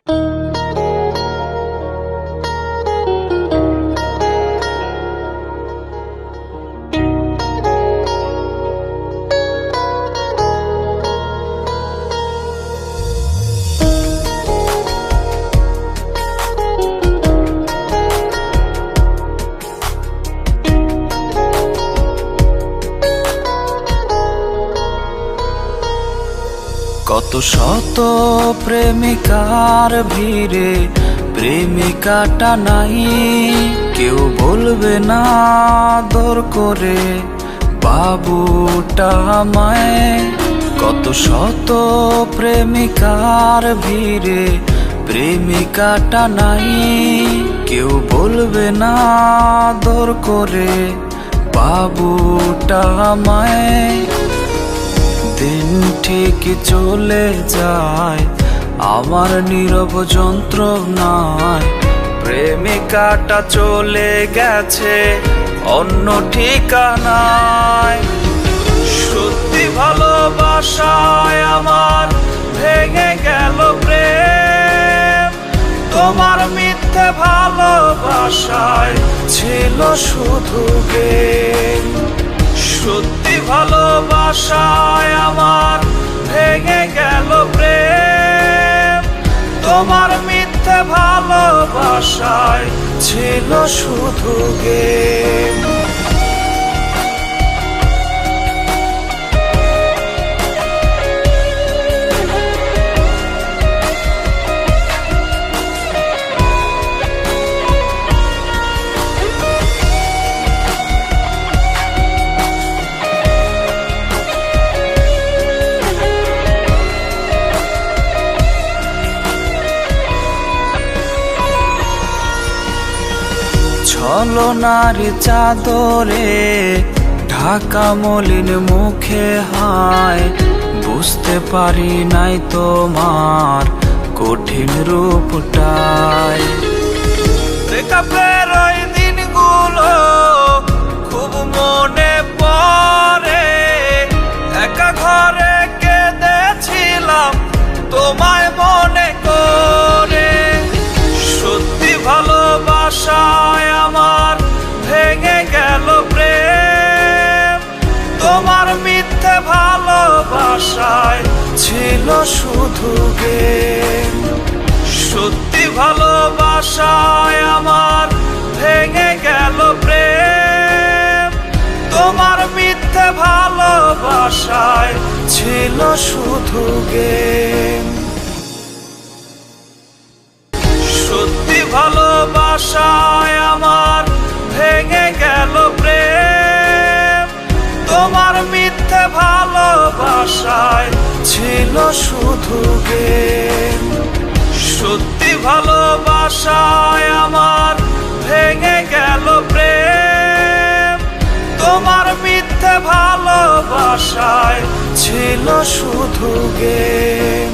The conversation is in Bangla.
কত শত প্রেমিকার ভিড়ে প্রেমিকাটা নাই, কেউ বলবে না আদর করে বাবুটা আমায়। কত শত প্রেমিকার ভিড়ে প্রেমিকাটা নাই, কেউ বলবে না আদর করে বাবুটা আমায়। দিন ঠিক চলে যায় আমার নীরব যন্ত্রণায়, প্রেমিকাটা চলে গেছে অন্য ঠিকানায়। সত্যি ভালোবাসায় আমার ভেঙে গেল প্রেম, তোমার মিথ্যে ভালোবাসায় ছিল শুধু গেম। সত্যি ভালোবাসায় আমার ভেঙে গেল প্রেম, তোমার মিথ্যে ভালোবাসায় ছিল শুধু গেম। ছলনার চাদরে ঢাকা মলিন মুখে হায়, বুঝতে পারি নাই তোমার কঠিন রূপটায়। ব্রেকআপের ওই দিনগুলো খুব মনে পড়ে, একা ঘরে কেঁদেছিলাম তোমায় মনে করে। সত্যি ভালোবাসায় আমার ভেঙে গেল প্রেম, তোমার মিথ্যে ভালোবাসায় ছিল শুধু গেম। সত্যি ভালোবাসায় আমার ভেঙে গেল প্রেম, তোমার মিথ্যে ভালোবাসায় ছিল শুধু গেম। সত্যি ভালোবাসায় আমার ভেঙে গেল প্রেম, তোমার মিথ্যে ভালোবাসায় ছিল শুধু গেম। সত্যি ভালোবাসায় আমার ভেঙে গেল প্রেম, তোমার মিথ্যে ভালোবাসায় ছিল শুধু গেম।